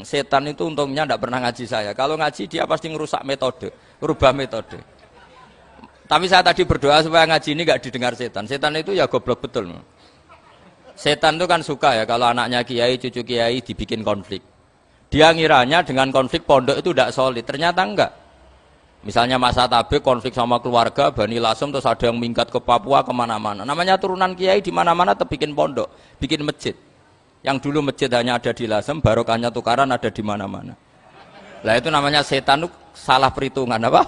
Setan itu untungnya tidak pernah ngaji saya. Kalau ngaji dia pasti ngerusak metode, rubah metode. Tapi saya tadi berdoa supaya ngaji ini nggak didengar setan. Setan itu ya goblok betul. Setan itu kan suka ya kalau anaknya kiai, cucu kiai dibikin konflik. Dia ngiranya dengan konflik pondok itu tidak solid. Ternyata enggak. Misalnya masa tabik konflik sama keluarga, Bani Lasem, terus ada yang minggat ke Papua kemana-mana. Namanya turunan kiai di mana-mana bikin pondok, bikin masjid. Yang dulu masjid hanya ada di Lasem, barokahnya tukaran ada di mana-mana. Lah itu namanya setan itu salah perhitungan apa?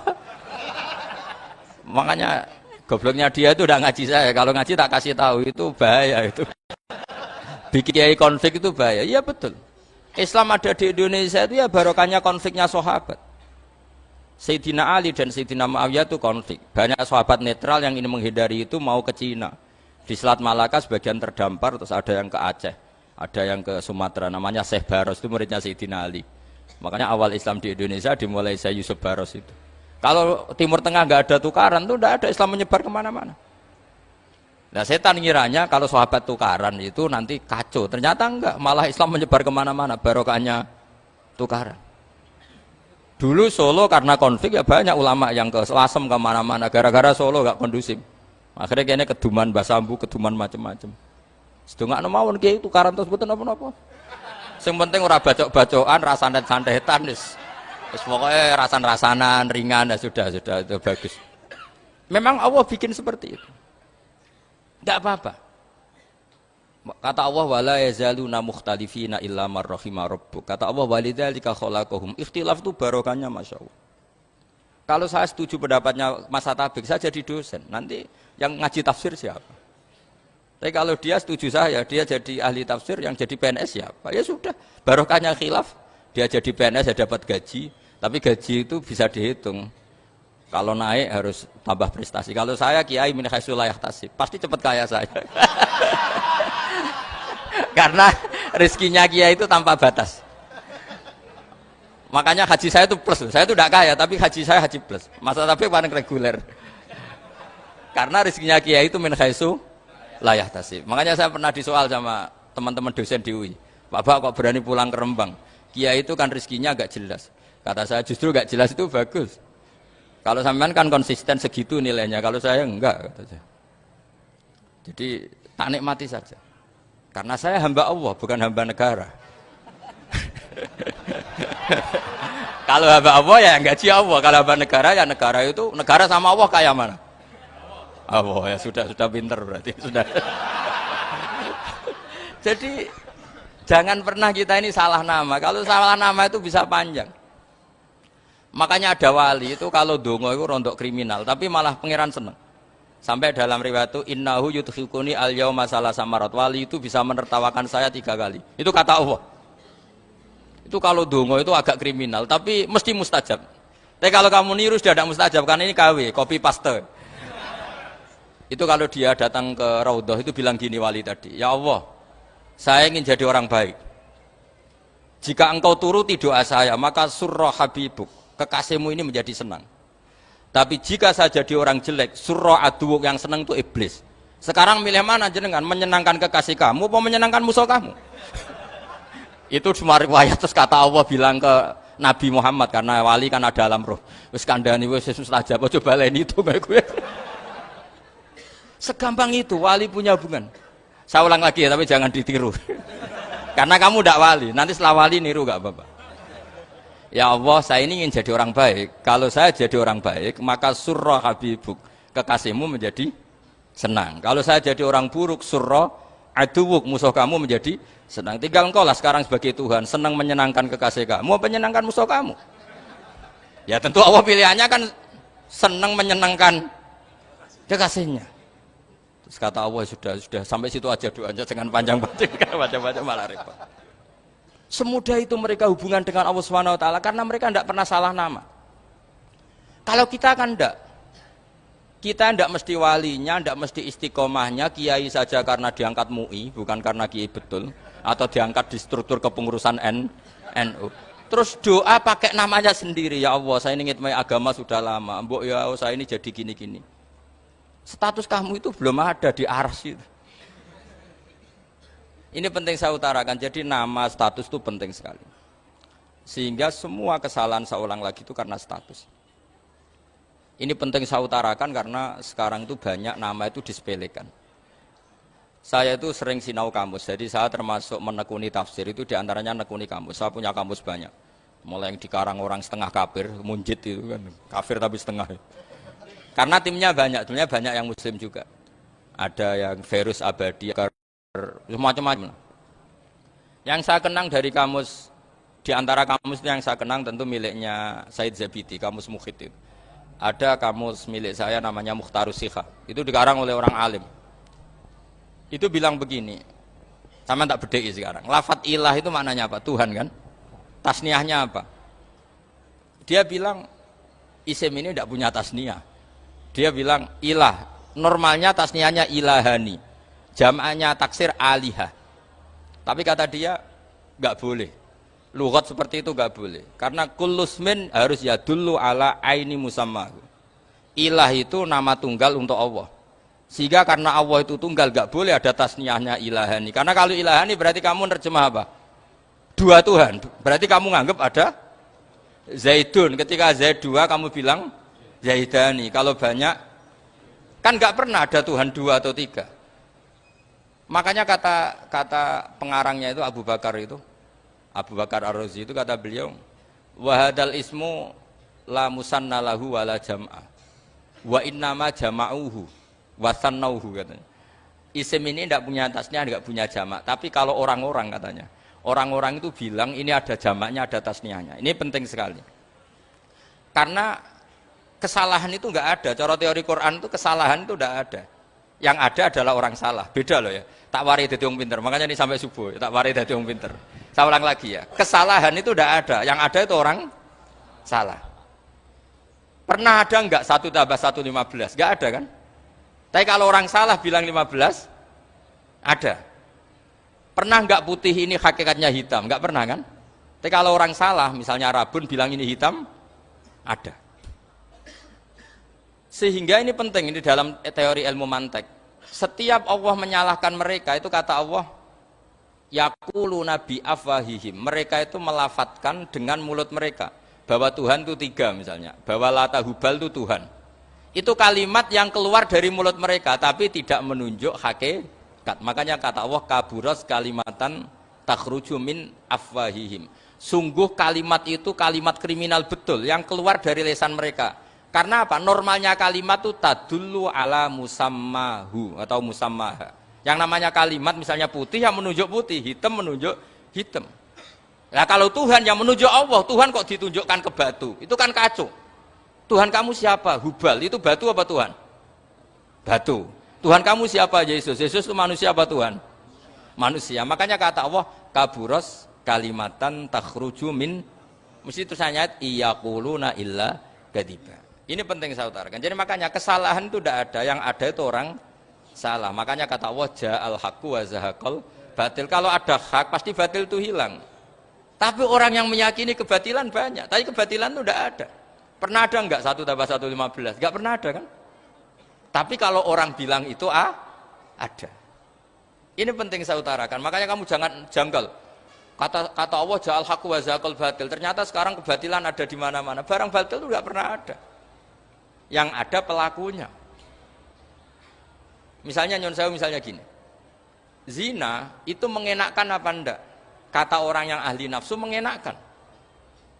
Makanya gobloknya dia itu udah ngaji saya. Kalau ngaji tak kasih tahu itu bahaya itu. Bikin kiai konflik itu bahaya. Iya betul. Islam ada di Indonesia itu ya barokahnya konfliknya sahabat. Sayyidina Ali dan Sayyidina Muawiyah itu konflik. Banyak sahabat netral yang ingin menghindari itu mau ke Cina. Di Selat Malaka sebagian terdampar, terus ada yang ke Aceh. Ada yang ke Sumatera, namanya Syekh Baros, itu muridnya Sayyidina Ali. Makanya awal Islam di Indonesia dimulai Syekh Yusuf Baros itu. Kalau Timur Tengah nggak ada tukaran, itu tidak ada Islam menyebar kemana-mana. Nah setan ngiranya kalau sahabat tukaran itu nanti kacau. Ternyata enggak, malah Islam menyebar kemana-mana, barokahnya tukaran. Dulu Solo karena konflik ya banyak ulama yang ke Lasem kemana-mana, gara-gara Solo nggak kondusif. Akhirnya kayaknya keduman basambu, keduman macam-macam. Sedengak mawon kiai tukaran terus mboten napa-napa. Sing penting ora bacok-bacokan, rasanet-santetan wis. Wis pokoke rasan-rasanan ringan ya sudah itu bagus. Memang Allah bikin seperti itu. Enggak apa-apa. Kata Allah wala yazaluna mukhtalifina illa man rahima rabbuk. Kata Allah walidzalika khalaqahum. Ikhtilaf itu barokahnya masyaallah. Kalau saya setuju pendapatnya Mas Atabik, saya jadi dosen. Nanti yang ngaji tafsir siapa? Tapi kalau dia setuju saya, dia jadi ahli tafsir, yang jadi PNS siapa? Ya sudah, barokahnya khilaf. Dia jadi PNS ya dapat gaji, tapi gaji itu bisa dihitung. Kalau naik harus tambah prestasi. Kalau saya kiai min haitsu la yahtasib, pasti cepat kaya saya. Karena rezekinya kiai itu tanpa batas. Makanya haji saya itu plus. Saya itu tidak kaya, tapi haji saya haji plus. Masa tapi paling reguler. Karena rezekinya kiai itu min haitsu la yahtasib. Makanya saya pernah disoal sama teman-teman dosen di UI. Pak kok berani pulang ke Rembang? Kiai itu kan rezekinya agak jelas. Kata saya justru agak jelas itu bagus. Kalau sampean kan konsisten segitu nilainya, kalau saya enggak kata saya. Jadi tak nikmati saja. Karena saya hamba Allah, bukan hamba negara. Kalau hamba Allah ya gaji Allah, kalau hamba negara ya negara itu negara sama Allah kayak mana? Allah ya sudah pinter berarti sudah. Jadi jangan pernah kita ini salah nama. Kalau salah nama itu bisa panjang. Makanya ada wali itu kalau dongo itu rontok kriminal, tapi malah pangeran seneng. Sampai dalam riwayat itu innahu yudkhiluni al-yauma salasa marat. Wali itu bisa menertawakan saya 3 kali. Itu kata Allah. Itu kalau dongo itu agak kriminal, tapi mesti mustajab. Tapi kalau kamu niru sudah tidak mustajab karena ini KW, copy paste. Itu kalau dia datang ke Raudhah itu bilang gini wali tadi, ya Allah, saya ingin jadi orang baik. Jika engkau turuti doa saya, maka surra habibuk, kekasihmu ini menjadi senang. Tapi jika saya jadi orang jelek, surra aduwuk, yang senang itu iblis. Sekarang milih mana jenengan, menyenangkan kekasih kamu atau menyenangkan musuh kamu? Itu cuma riwayat. Terus kata Allah bilang ke Nabi Muhammad, karena wali kan ada alam roh, wis kandhani wis mustajab, coba lain itu kayak gue. Segampang itu wali punya hubungan. Saya ulang lagi ya, tapi jangan ditiru. Karena kamu tidak wali, nanti setelah wali niru gak apa-apa. Ya Allah, saya ini ingin jadi orang baik. Kalau saya jadi orang baik, maka surra habibuk, kekasihmu menjadi senang. Kalau saya jadi orang buruk, surra aduwuk, musuh kamu menjadi senang. Tinggal engkau lah sekarang sebagai Tuhan, senang menyenangkan kekasih kamu, menyenangkan musuh kamu. Ya tentu Allah pilihannya kan senang menyenangkan kekasihnya. Terus kata Allah sudah sampai situ aja doanya, jangan panjang-panjang, baca-baca malah repot. Semudah itu mereka hubungan dengan Allah Subhanahu wa taala karena mereka tidak pernah salah nama. Kalau kita kan tidak. Kita tidak mesti walinya, tidak mesti istiqomahnya, kiai saja karena diangkat MUI, bukan karena kiai betul, atau diangkat di struktur kepengurusan NU. Terus doa pakai namanya sendiri, ya Allah, saya ini ngitmai agama sudah lama, mbok ya saya ini jadi gini-gini. Status kamu itu belum ada di aras itu. Ini penting saya utarakan, jadi nama status itu penting sekali. Sehingga semua kesalahan saya ulang lagi itu karena status. Ini penting saya utarakan karena sekarang itu banyak nama itu disepelekan. Saya itu sering sinau kamus, jadi saya termasuk menekuni tafsir itu diantaranya menekuni kamus. Saya punya kamus banyak. Mulai yang dikarang orang setengah kafir, munjid itu kan, kafir tapi setengah. Karena timnya banyak yang muslim juga. Ada yang virus abadi, macam-macam. Yang saya kenang dari kamus, di antara kamus yang saya kenang tentu miliknya Said Zabidi, kamus Mukhid itu. Ada kamus milik saya namanya Mukhtarus Sikha, itu dikarang oleh orang alim. Itu bilang begini, sama tak bedai sekarang, lafadz ilah itu maknanya apa? Tuhan kan? Tasniahnya apa? Dia bilang, isim ini tidak punya tasniah. Dia bilang ilah, normalnya tasniahnya ilahani, jam'anya taksir alihah. Tapi kata dia, nggak boleh. Lughat seperti itu nggak boleh. Karena kullusmin harus yadullu ala aini musamma. Ilah itu nama tunggal untuk Allah. Sehingga karena Allah itu tunggal, nggak boleh ada tasniahnya ilahani. Karena kalau ilahani berarti kamu nerjemah apa? Dua Tuhan. Berarti kamu nganggap ada Zaidun. Ketika Zaid dua, kamu bilang Zaidani. Kalau banyak, kan nggak pernah ada Tuhan dua atau tiga. Makanya kata pengarangnya itu Abu Bakar Ar-Razi itu kata beliau, wahadal ismu la musanna lahu wala jam'a wa innama jama'uhu wasannauhu katanya. Isim ini tidak punya tasnya, tidak punya jamak. Tapi kalau orang-orang katanya, orang-orang itu bilang ini ada jamaknya, ada tasniahnya. Ini penting sekali. Karena kesalahan itu nggak ada. Cara teori Quran itu kesalahan itu tidak ada. Yang ada adalah orang salah. Beda loh ya. Tak wari dadi wong pinter. Makanya ini sampai subuh. Tak wari dadi wong pinter. Saya ulang lagi ya. Kesalahan itu tidak ada. Yang ada itu orang salah. Pernah ada enggak 1 tambah 1 15? Enggak ada kan? Tapi kalau orang salah bilang 15, ada. Pernah enggak putih ini hakikatnya hitam? Enggak pernah kan? Tapi kalau orang salah, misalnya Rabun bilang ini hitam, ada. Sehingga ini penting, ini dalam teori ilmu mantek. Setiap Allah menyalahkan mereka, itu kata Allah, yaquluna bi afwahihim. Mereka itu melafatkan dengan mulut mereka bahwa Tuhan itu tiga misalnya, bahwa Lata Hubal itu Tuhan. Itu kalimat yang keluar dari mulut mereka tapi tidak menunjuk hakikat. Makanya kata Allah, kaburas kalimatan takhruju min afwahihim. Sungguh kalimat itu kalimat kriminal betul yang keluar dari lisan mereka. Karena apa? Normalnya kalimat itu tadullu ala musammahu atau musammaha. Yang namanya kalimat misalnya putih yang menunjuk putih, hitam menunjuk hitam. Nah kalau Tuhan yang menunjuk Allah, Tuhan kok ditunjukkan ke batu? Itu kan kacau. Tuhan kamu siapa? Hubal. Itu batu apa Tuhan? Batu. Tuhan kamu siapa? Yesus. Yesus itu manusia apa Tuhan? Manusia. Makanya kata Allah, kaburos kalimatan takhruju min, mesti tulisannya iyaquluna illa kadiba. Ini penting saya utarakan. Jadi makanya kesalahan itu tidak ada, yang ada itu orang salah. Makanya kata Allah, ja'al haqqu wa zahaqal batil. Kalau ada hak pasti batil itu hilang. Tapi orang yang meyakini kebatilan banyak, tapi kebatilan itu tidak ada. Pernah ada enggak 1 tambah 1 15? Enggak pernah ada kan? Tapi kalau orang bilang itu ada. Ini penting saya utarakan. Makanya kamu jangan janggal. Kata Allah, ja'al haqqu wa zahaqal batil. Ternyata sekarang kebatilan ada di mana-mana. Barang batil itu enggak pernah ada. Yang ada pelakunya. Misalnya nyon saya misalnya gini, zina itu mengenakkan apa enggak? Kata orang yang ahli nafsu mengenakkan,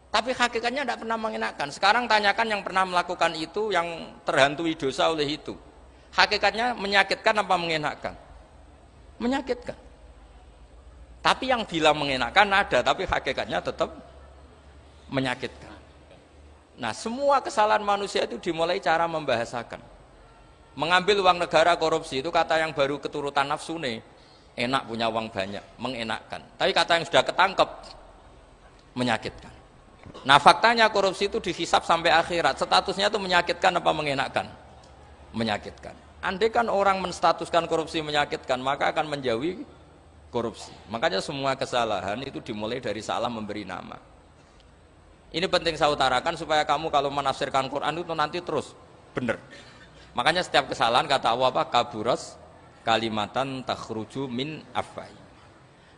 tapi hakikatnya tidak pernah mengenakkan. Sekarang tanyakan yang pernah melakukan itu, yang terhantui dosa oleh itu, hakikatnya menyakitkan apa mengenakkan? Menyakitkan. Tapi yang bilang mengenakkan ada, tapi hakikatnya tetap menyakitkan. Nah, semua kesalahan manusia itu dimulai cara membahasakan. Mengambil uang negara korupsi itu kata yang baru keturutan nafsu nih, enak punya uang banyak, mengenakkan. Tapi kata yang sudah ketangkep, menyakitkan. Nah, faktanya korupsi itu dihisap sampai akhirat, statusnya itu menyakitkan apa mengenakkan? Menyakitkan. Andai kan orang menstatuskan korupsi menyakitkan, maka akan menjauhi korupsi. Makanya semua kesalahan itu dimulai dari salah memberi nama. Ini penting saya utarakan supaya kamu kalau menafsirkan Quran itu nanti terus benar. Makanya setiap kesalahan kata Allah apa? Kaburas kalimatan takhruju min afwai.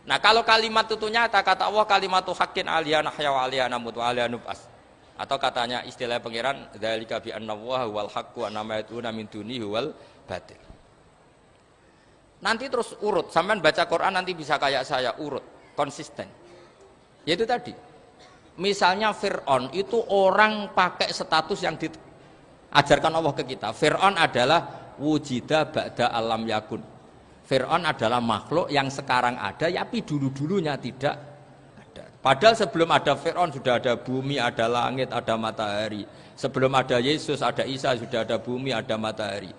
Nah kalau kalimat itu nyata, kata Allah kalimatu haqqin aliyana nahya wa aliyana mut wa aliyana nub'as. Atau katanya istilah pengiran dzalika bi anna Allaha wal haqqu wa nama yatuna min dunihi wal batil. Nanti terus urut, sampean baca Quran nanti bisa kayak saya urut, konsisten. Yaitu tadi. Misalnya Fir'aun itu orang pakai status yang diajarkan Allah ke kita. Fir'aun adalah wujida ba'da alam yakun. Fir'aun adalah makhluk yang sekarang ada, tapi dulu-dulunya tidak ada. Padahal sebelum ada Fir'aun sudah ada bumi, ada langit, ada matahari. Sebelum ada Yesus, ada Isa, sudah ada bumi, ada matahari.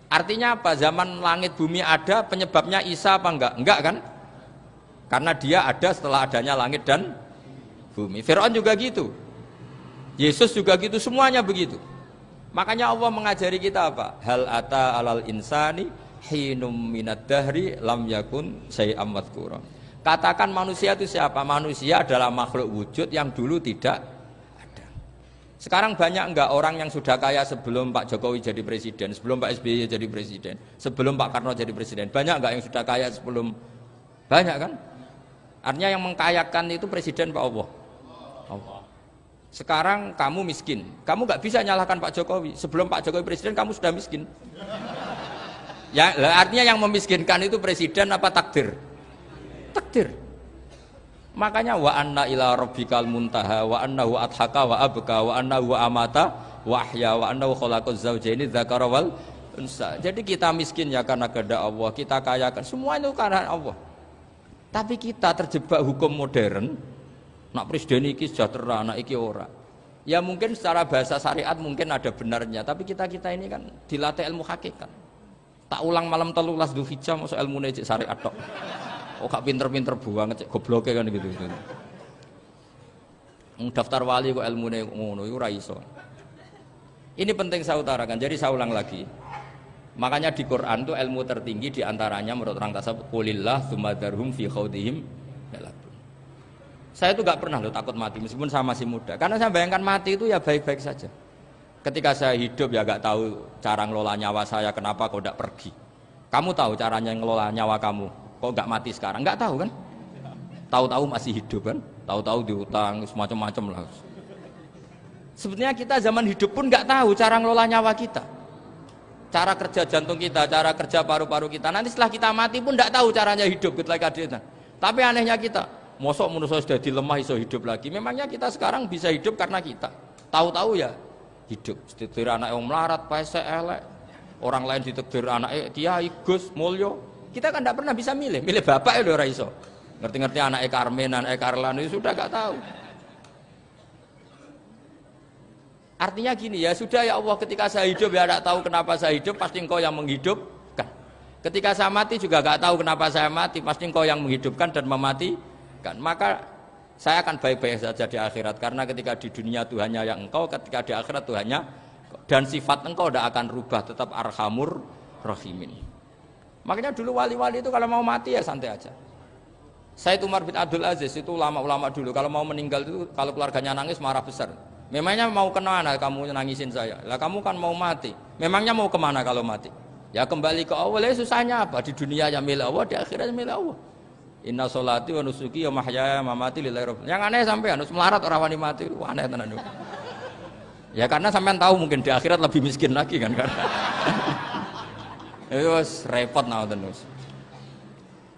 Artinya apa? Zaman langit bumi ada, penyebabnya Isa apa enggak? Enggak kan? Karena dia ada setelah adanya langit dan bumi. Fir'aun juga gitu. Yesus juga gitu, semuanya begitu. Makanya Allah mengajari kita apa? Hal ata alal insani hinum minad dahri lam yakun syai'am madhkura. Katakan manusia itu siapa? Manusia adalah makhluk wujud yang dulu tidak ada. Sekarang banyak enggak orang yang sudah kaya sebelum Pak Jokowi jadi presiden, sebelum Pak SBY jadi presiden, sebelum Pak Karno jadi presiden? Banyak enggak yang sudah kaya sebelum? Banyak kan? Artinya yang mengkayakan itu presiden Pak Allah. Allah. Sekarang kamu miskin, kamu nggak bisa nyalahkan Pak Jokowi. Sebelum Pak Jokowi presiden kamu sudah miskin. Ya, artinya yang memiskinkan itu presiden apa takdir? Takdir. Makanya wa anna ila rabbikal muntaha wa annahu adhaka wa abka wa annahu amata wa ahya wa annahu khalaqaz zawjaini dzakara wal unsa. Jadi kita miskin ya karena kehendak Allah, kita kaya kan semua itu karena Allah. Tapi kita terjebak hukum modern. Nak presiden iki sejahtera, nak iki ora. Ya mungkin secara bahasa syariat mungkin ada benarnya, tapi kita ini kan dilatih ilmu hakikat. Tak ulang malam 13 Dzulhijjah masuk ilmu cek syariat tok. Oh gak pinter-pinter banget cek gobloke kan gitu. Daftar wali kok ilmune ngono iku ora iso. Ini penting saya utarakan. Jadi saya ulang lagi. Makanya di Quran itu ilmu tertinggi diantaranya menurut orang tasawuf qulillah tsumma darhum fi khaudihim. Saya itu gak pernah loh takut mati meskipun saya masih muda. Karena saya bayangkan mati itu ya baik-baik saja. Ketika saya hidup ya gak tahu cara ngelola nyawa saya, kenapa kok gak pergi. Kamu tahu caranya ngelola nyawa kamu, kok gak mati sekarang? Gak tahu kan? Tahu-tahu masih hidup kan? Tahu-tahu diutang, semacam-macam lah. Sebetulnya kita zaman hidup pun gak tahu cara ngelola nyawa kita. Cara kerja jantung kita, cara kerja paru-paru kita. Nanti setelah kita mati pun gak tahu caranya hidup. Tapi anehnya kita. Mosok manusia sudah dilemah iso hidup lagi. Memangnya kita sekarang bisa hidup karena kita. Tahu-tahu ya hidup. Ditakdir anak yang melarat, pesek, elek. Orang lain ditakdir anak dia Gus, Mulyo. Kita kan tidak pernah bisa milih. Milih bapak ya ora iso. Ngerti-ngerti anak Karmen, anak Karlan itu sudah gak tahu. Artinya gini ya, sudah ya Allah ketika saya hidup ya tidak tahu kenapa saya hidup, pasti Engkau yang menghidupkan. Ketika saya mati juga gak tahu kenapa saya mati, pasti Engkau yang menghidupkan dan mematikan. Maka saya akan baik-baik saja di akhirat karena ketika di dunia Tuhannya yang Engkau, ketika di akhirat Tuhannya, dan sifat Engkau tidak akan rubah, tetap arhamur rahimin. Makanya dulu wali-wali itu kalau mau mati ya santai aja. Said Umar bin Abdul Aziz itu ulama-ulama dulu kalau mau meninggal itu kalau keluarganya nangis marah besar. Memangnya mau kemana kamu nangisin saya? Lah kamu kan mau mati. Memangnya mau kemana kalau mati? Ya kembali ke Allah. Ya susahnya apa? Di dunia ya milik Allah, di akhirat milik Allah. Inna sholati wa nusuki wa mahyaya wa mamati lillahi rabbil. Yang aneh sampai harus melarat orang wani mati, aneh tenan. Ya karena sampean tahu mungkin di akhirat lebih miskin lagi kan karena. Itu repot naudun.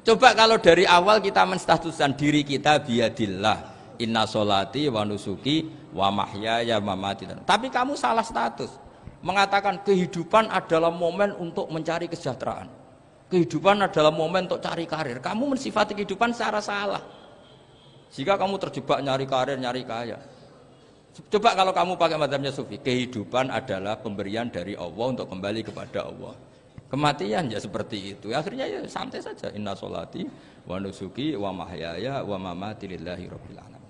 Coba kalau dari awal kita menstatuskan diri kita biadillah. Inna sholati wa nusuki wa mahyaya wa mamati. Tapi kamu salah status. Mengatakan kehidupan adalah momen untuk mencari kesejahteraan. Kehidupan adalah momen untuk cari karir. Kamu mensifati kehidupan secara salah. Jika kamu terjebak nyari karir, nyari kaya. Coba kalau kamu pakai mazhabnya Sufi, kehidupan adalah pemberian dari Allah untuk kembali kepada Allah. Kematian ya seperti itu. Akhirnya ya santai saja. Inna sholati wa nusuki wa mahyaya wa mamati lillahi rabbil alamin.